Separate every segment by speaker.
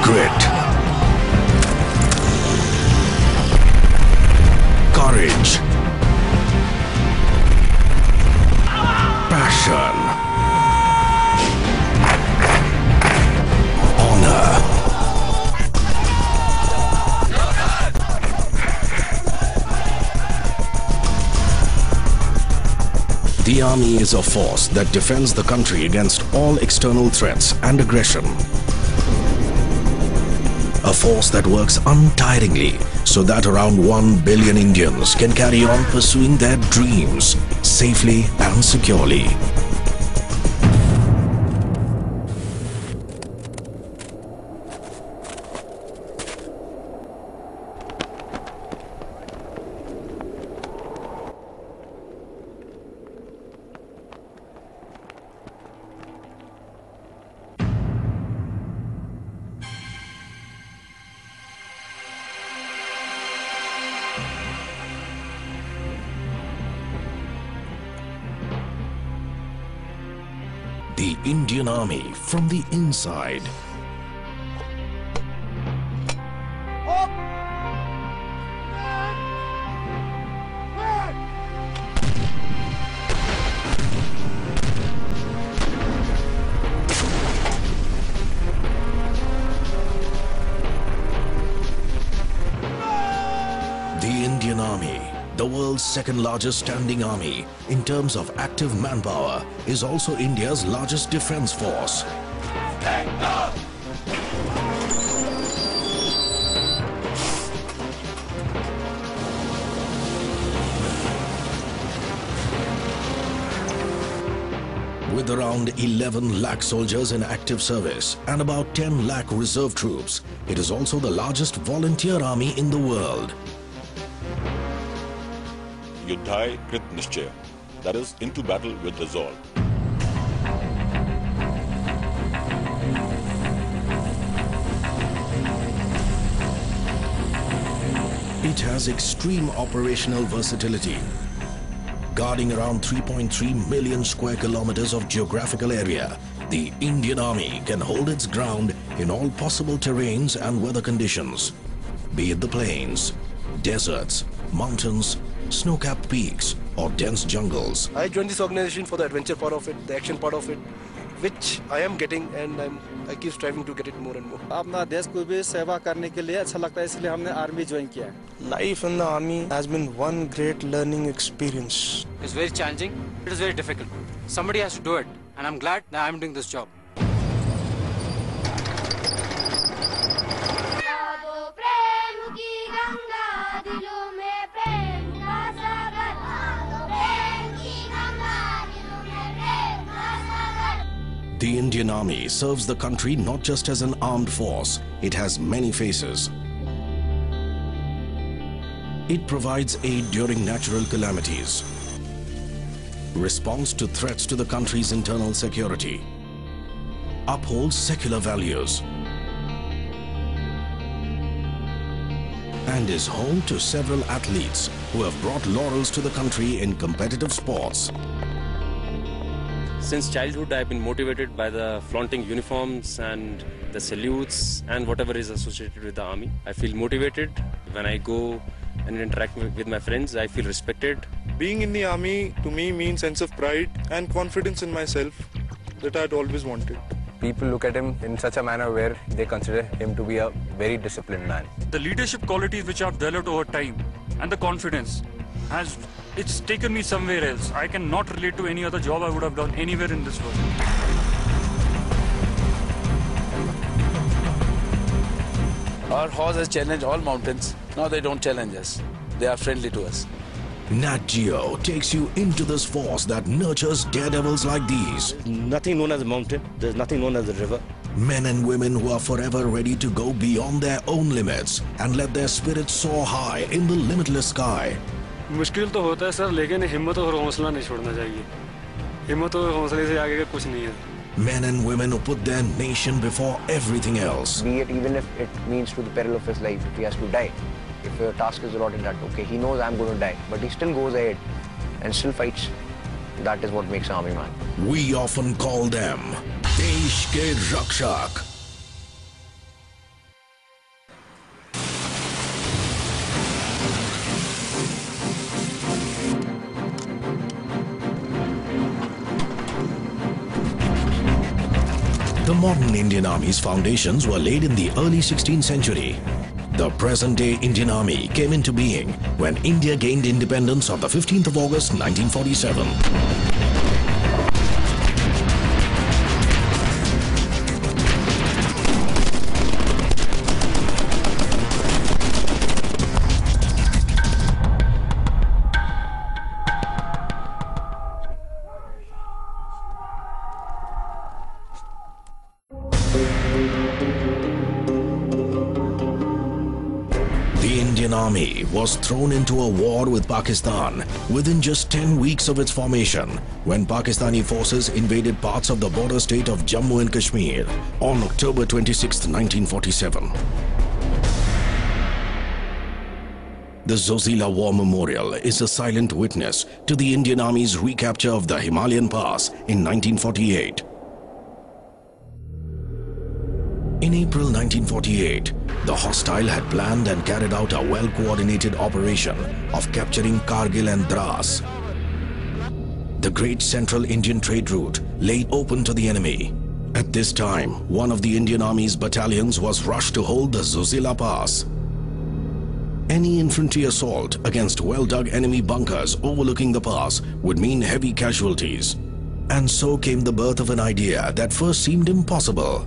Speaker 1: Grit, courage, passion, honor. The army is a force that defends the country against all external threats and aggression. A force that works untiringly so that around 1 billion Indians can carry on pursuing their dreams safely and securely. The Indian Army from the inside. The Indian Army, the world's second largest standing army in terms of active manpower, is also India's largest defense force. With around 11 lakh soldiers in active service and about 10 lakh reserve troops, it is also the largest volunteer army in the world.
Speaker 2: Yuddhai Krit Nishchaya, that is, into battle with resolve.
Speaker 1: It has extreme operational versatility. Guarding around 3.3 million square kilometers of geographical area, the Indian Army can hold its ground in all possible terrains and weather conditions, be it the plains, deserts, mountains, snow-capped peaks or dense jungles.
Speaker 3: I joined this organization for the adventure part of it, the action part of it, which I am getting, and I keep striving to get it more and more.
Speaker 4: अपना देश को भी सेवा करने के लिए अच्छा लगता है, इसलिए हमने आर्मी ज्वाइन किया है.
Speaker 5: Life in the army has been one great learning experience.
Speaker 6: It's very challenging. It is very difficult. Somebody has to do it, and I'm glad that I'm doing this job.
Speaker 1: The Indian Army serves the country not just as an armed force, it has many faces. It provides aid during natural calamities, responds to threats to the country's internal security, upholds secular values, and is home to several athletes who have brought laurels to the country in competitive sports.
Speaker 7: Since childhood, I've been motivated by the flaunting uniforms and the salutes and whatever is associated with the army. I feel motivated when I go and interact with my friends. I feel respected.
Speaker 5: Being in the army to me means sense of pride and confidence in myself that I'd always wanted.
Speaker 8: People look at him in such a manner where they consider him to be a very disciplined man.
Speaker 9: The leadership qualities which I've developed over time and the confidence it's taken me somewhere else. I cannot relate to any other job I would have done anywhere in this world.
Speaker 10: Our horse has challenged all mountains. Now they don't challenge us. They are friendly to us.
Speaker 1: Nat Geo takes you into this force that nurtures daredevils like these.
Speaker 11: Nothing known as a mountain. There's nothing known as a river.
Speaker 1: Men and women who are forever ready to go beyond their own limits and let their spirits soar high in the limitless sky.
Speaker 12: मुश्किल तो होता है sir, लेकिन हिम्मत और हौसला नहीं छोड़ना चाहिए. हिम्मत और हौसले से आगे का कुछ नहीं है.
Speaker 1: Men and women who put their nation before everything else.
Speaker 8: Be it even if it means to the peril of his life, if he has to die. If a task is allotted that, okay, he knows I'm going to die, but he still goes ahead and still fights. That is what makes an army man.
Speaker 1: We often call them Desh Ke Rakshak. The modern Indian Army's foundations were laid in the early 16th century. The present-day Indian Army came into being when India gained independence on the 15th of August 1947. The Indian Army was thrown into a war with Pakistan within just 10 weeks of its formation when Pakistani forces invaded parts of the border state of Jammu and Kashmir on October 26, 1947. The Zozila War Memorial is a silent witness to the Indian Army's recapture of the Himalayan Pass in 1948. In April 1948, the hostile had planned and carried out a well-coordinated operation of capturing Kargil and Dras. The great central Indian trade route lay open to the enemy. At this time, one of the Indian Army's battalions was rushed to hold the Zozila Pass. Any infantry assault against well-dug enemy bunkers overlooking the pass would mean heavy casualties. And so came the birth of an idea that first seemed impossible.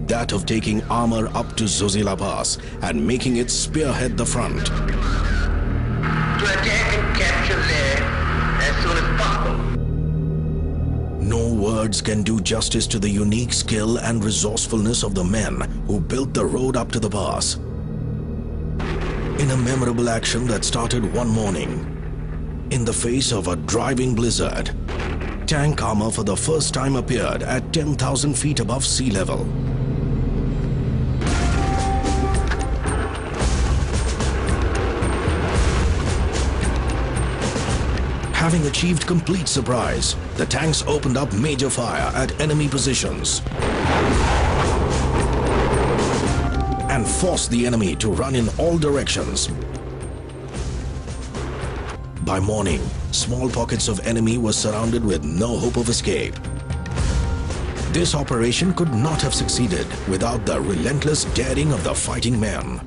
Speaker 1: That of taking armor up to Zozila Pass and making it spearhead the front.
Speaker 13: To attack and capture there as soon as possible.
Speaker 1: No words can do justice to the unique skill and resourcefulness of the men who built the road up to the pass. In a memorable action that started one morning, in the face of a driving blizzard, tank armor for the first time appeared at 10,000 feet above sea level. Having achieved complete surprise, the tanks opened up major fire at enemy positions and forced the enemy to run in all directions. By morning, small pockets of enemy were surrounded with no hope of escape. This operation could not have succeeded without the relentless daring of the fighting men.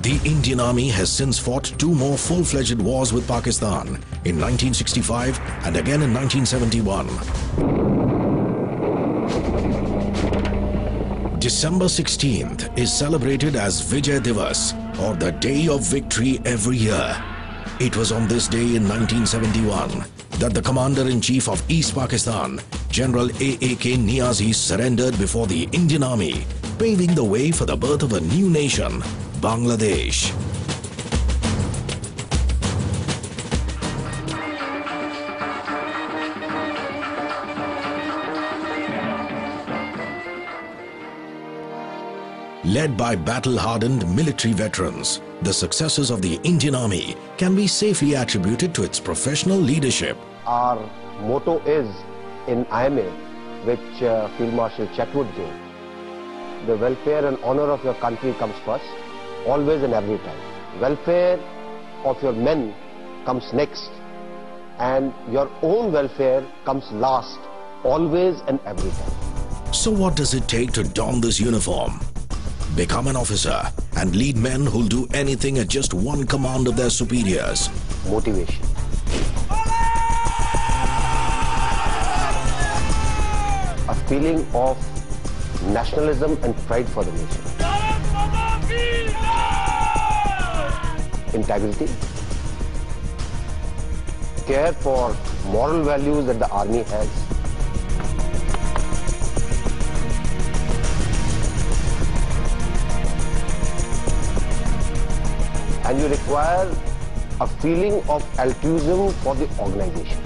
Speaker 1: The Indian Army has since fought two more full-fledged wars with Pakistan in 1965 and again in 1971. December 16th is celebrated as Vijay Divas, or the Day of Victory, every year. It was on this day in 1971 that the Commander-in-Chief of East Pakistan, General A.A.K. Niazi, surrendered before the Indian Army, paving the way for the birth of a new nation, Bangladesh. Led by battle-hardened military veterans, the successes of the Indian Army can be safely attributed to its professional leadership.
Speaker 14: Our motto is in IMA, which Field Marshal Chetwood gave, the welfare and honor of your country comes first, always and every time. Welfare of your men comes next, and your own welfare comes last, always and every time.
Speaker 1: So what does it take to don this uniform? Become an officer and lead men who'll do anything at just one command of their superiors.
Speaker 14: Motivation. A feeling of nationalism and pride for the nation. Integrity. Care for moral values that the army has. And you require a feeling of altruism for the organization.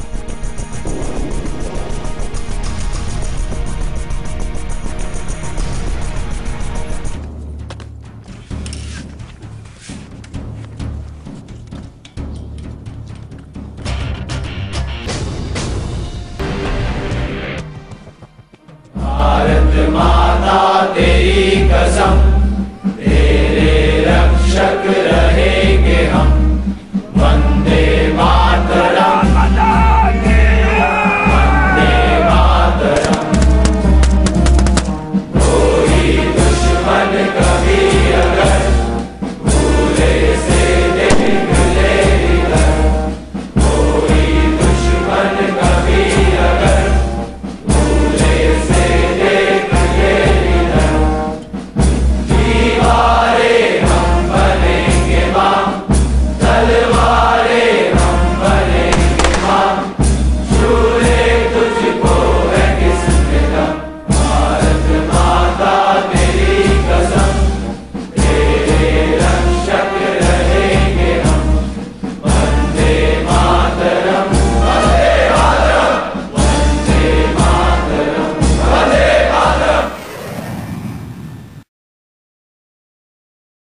Speaker 15: Bharat